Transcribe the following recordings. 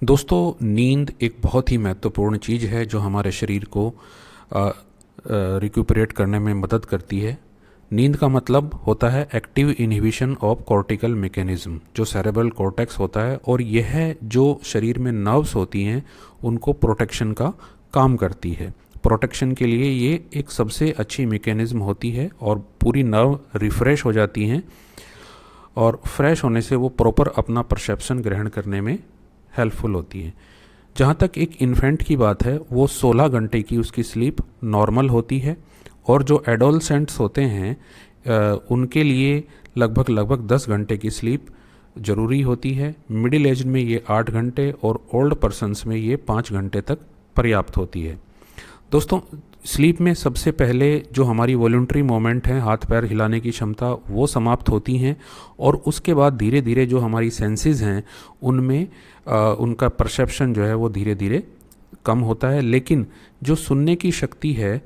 दोस्तों, नींद एक बहुत ही महत्वपूर्ण चीज़ है जो हमारे शरीर को रिक्यूपरेट करने में मदद करती है। नींद का मतलब होता है active inhibition of cortical mechanism, जो सेरेब्रल कॉर्टेक्स होता है, और यह है जो शरीर में नर्व्स होती हैं उनको प्रोटेक्शन का काम करती है। प्रोटेक्शन के लिए ये एक सबसे अच्छी मैकेनिज्म होती है और पूरी नर्व रिफ़्रेश हो जाती हैं और फ्रेश होने से वो प्रॉपर अपना परसेप्शन ग्रहण करने में हेल्पफुल होती है। जहाँ तक एक इन्फेंट की बात है, वो 16 घंटे की उसकी स्लीप नॉर्मल होती है, और जो एडोलसेंट्स होते हैं उनके लिए लगभग 10 घंटे की स्लीप ज़रूरी होती है। मिडिल एज में ये 8 घंटे और ओल्ड पर्सनस में ये 5 घंटे तक पर्याप्त होती है। दोस्तों, स्लीप में सबसे पहले जो हमारी वॉलंटरी मोमेंट है, हाथ पैर हिलाने की क्षमता, वो समाप्त होती हैं, और उसके बाद धीरे धीरे जो हमारी सेंसेस हैं उनमें उनका परसेप्शन जो है वो धीरे धीरे कम होता है, लेकिन जो सुनने की शक्ति है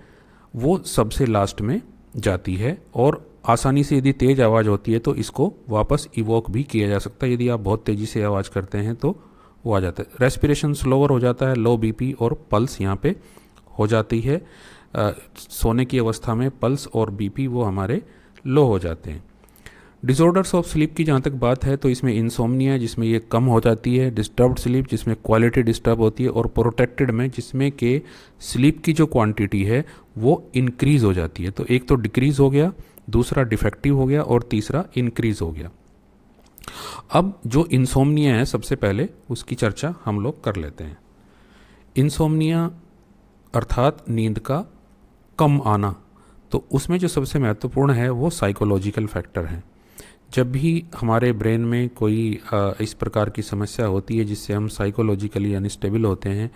वो सबसे लास्ट में जाती है, और आसानी से यदि तेज़ आवाज़ होती है तो इसको वापस इवोक भी किया जा सकता है। यदि आप बहुत तेज़ी से आवाज़ करते हैं तो वो आ जाता है। रेस्पिरेशन स्लोअर हो जाता है, लो बीपी और पल्स यहाँ पे हो जाती है। सोने की अवस्था में पल्स और बीपी वो हमारे लो हो जाते हैं। डिसऑर्डर्स ऑफ स्लीप की जहाँ तक बात है तो इसमें इंसोम्निया जिसमें ये कम हो जाती है, डिस्टर्ब्ड स्लीप जिसमें क्वालिटी डिस्टर्ब होती है, और प्रोटेक्टेड में जिसमें कि स्लीप की जो क्वांटिटी है वो इंक्रीज़ हो जाती है। तो एक तो डिक्रीज़ हो गया, दूसरा डिफेक्टिव हो गया, और तीसरा इंक्रीज़ हो गया। अब जो इंसोम्निया है, सबसे पहले उसकी चर्चा हम लोग कर लेते हैं। इंसोम्निया अर्थात नींद का कम आना, तो उसमें जो सबसे महत्वपूर्ण है वो साइकोलॉजिकल फैक्टर है। जब भी हमारे ब्रेन में कोई इस प्रकार की समस्या होती है जिससे हम साइकोलॉजिकली अनस्टेबल होते हैं,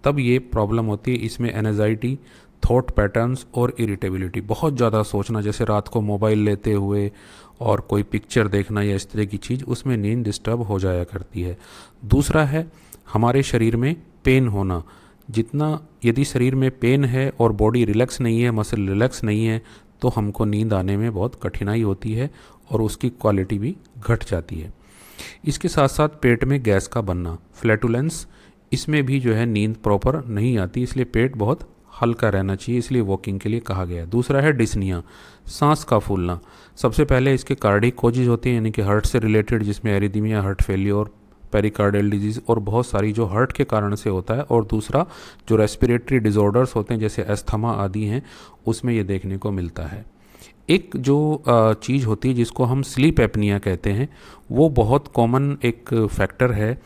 तब ये प्रॉब्लम होती है। इसमें एनजाइटी, थॉट पैटर्न्स और इरिटेबिलिटी, बहुत ज़्यादा सोचना, जैसे रात को मोबाइल लेते हुए और कोई पिक्चर देखना या इस तरह की चीज़, उसमें नींद डिस्टर्ब हो जाया करती है। दूसरा है हमारे शरीर में पेन होना। जितना यदि शरीर में पेन है और बॉडी रिलैक्स नहीं है, मसल रिलैक्स नहीं है, तो हमको नींद आने में बहुत कठिनाई होती है और उसकी क्वालिटी भी घट जाती है। इसके साथ साथ पेट में गैस का बनना, फ्लैटुलेंस, इसमें भी जो है नींद प्रॉपर नहीं आती, इसलिए पेट बहुत हल्का रहना चाहिए, इसलिए वॉकिंग के लिए कहा गया है। दूसरा है डिस्निया, सांस का फूलना। सबसे पहले इसके कार्डिक कॉजेज होते हैं, यानी कि हार्ट से रिलेटेड, जिसमें arrhythmia, heart failure, pericardial disease और बहुत सारी जो हार्ट के कारण से होता है। और दूसरा जो रेस्पिरेटरी डिसऑर्डर्स होते हैं जैसे अस्थमा आदि हैं, उसमें ये देखने को मिलता है। एक जो चीज़ होती है जिसको हम स्लीप एपनिया कहते हैं, वो बहुत कॉमन एक फैक्टर है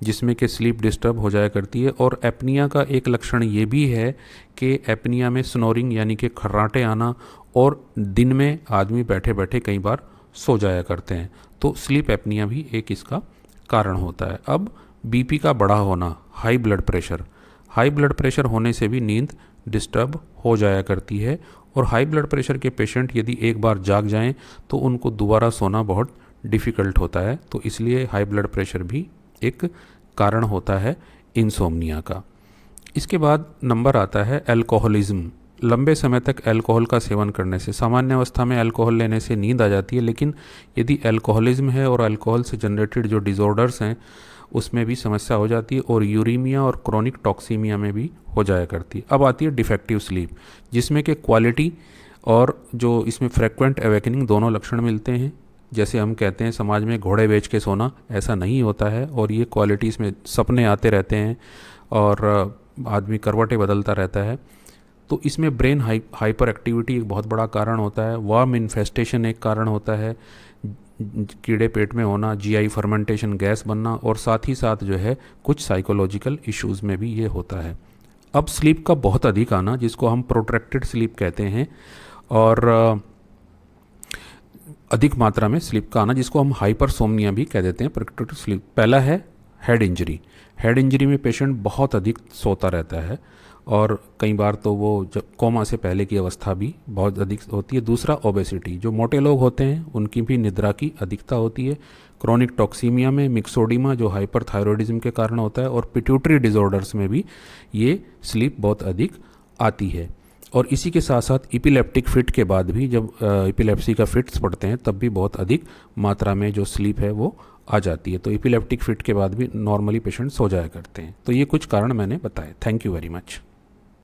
जिसमें कि स्लीप डिस्टर्ब हो जाया करती है। और एपनिया का एक लक्षण ये भी है कि एपनिया में स्नोरिंग यानी कि खर्राटे आना, और दिन में आदमी बैठे बैठे कई बार सो जाया करते हैं, तो स्लीप एपनिया भी एक इसका कारण होता है। अब बीपी का बढ़ा होना, हाई ब्लड प्रेशर होने से भी नींद डिस्टर्ब हो जाया करती है, और हाई ब्लड प्रेशर के पेशेंट यदि एक बार जाग जाएं तो उनको दोबारा सोना बहुत डिफ़िकल्ट होता है, तो इसलिए हाई ब्लड प्रेशर भी एक कारण होता है इंसोम्निया का। इसके बाद नंबर आता है अल्कोहलिज्म। लंबे समय तक अल्कोहल का सेवन करने से, सामान्य अवस्था में अल्कोहल लेने से नींद आ जाती है, लेकिन यदि अल्कोहलिज्म है और अल्कोहल से जनरेटेड जो डिसऑर्डर्स हैं उसमें भी समस्या हो जाती है, और यूरीमिया और क्रोनिक टॉक्सीमिया में भी हो जाया करती है। अब आती है डिफेक्टिव स्लीप, जिसमें कि क्वालिटी और जो इसमें फ्रेक्वेंट अवेकनिंग दोनों लक्षण मिलते हैं। जैसे हम कहते हैं समाज में घोड़े बेच के सोना, ऐसा नहीं होता है, और ये क्वालिटी इसमें सपने आते रहते हैं और आदमी करवटें बदलता रहता है। तो इसमें ब्रेन हाइपर एक्टिविटी एक बहुत बड़ा कारण होता है, वर्म इन्फेस्टेशन एक कारण होता है, कीड़े पेट में होना, जीआई फर्मेंटेशन, गैस बनना, और साथ ही साथ जो है कुछ साइकोलॉजिकल इश्यूज़ में भी ये होता है। अब स्लीप का बहुत अधिक आना, जिसको हम प्रोट्रैक्टेड स्लीप कहते हैं, और अधिक मात्रा में स्लीप का आना, जिसको हम हाइपरसोमनिया भी कह देते हैं, प्रोट्रैक्टेड स्लीप। पहला है हेड इंजरी। हेड इंजरी में पेशेंट बहुत अधिक सोता रहता है, और कई बार तो वो जब कोमा से पहले की अवस्था भी बहुत अधिक होती है। दूसरा ओबेसिटी, जो मोटे लोग होते हैं उनकी भी निद्रा की अधिकता होती है। क्रोनिक टॉक्सीमिया में मिक्सोडिमा, जो हाइपरथायरॉयडिज्म के कारण होता है, और पिट्यूटरी डिसऑर्डर्स में भी ये स्लीप बहुत अधिक आती है। और इसी के साथ साथ इपिलेप्टिक फिट के बाद भी, जब इपिलेप्सी का फिट्स पड़ते हैं, तब भी बहुत अधिक मात्रा में जो स्लीप है वो आ जाती है। तो एपिलेप्टिक फिट के बाद भी नॉर्मली पेशेंट सो जाया करते हैं। तो ये कुछ कारण मैंने बताए। Thank you very much.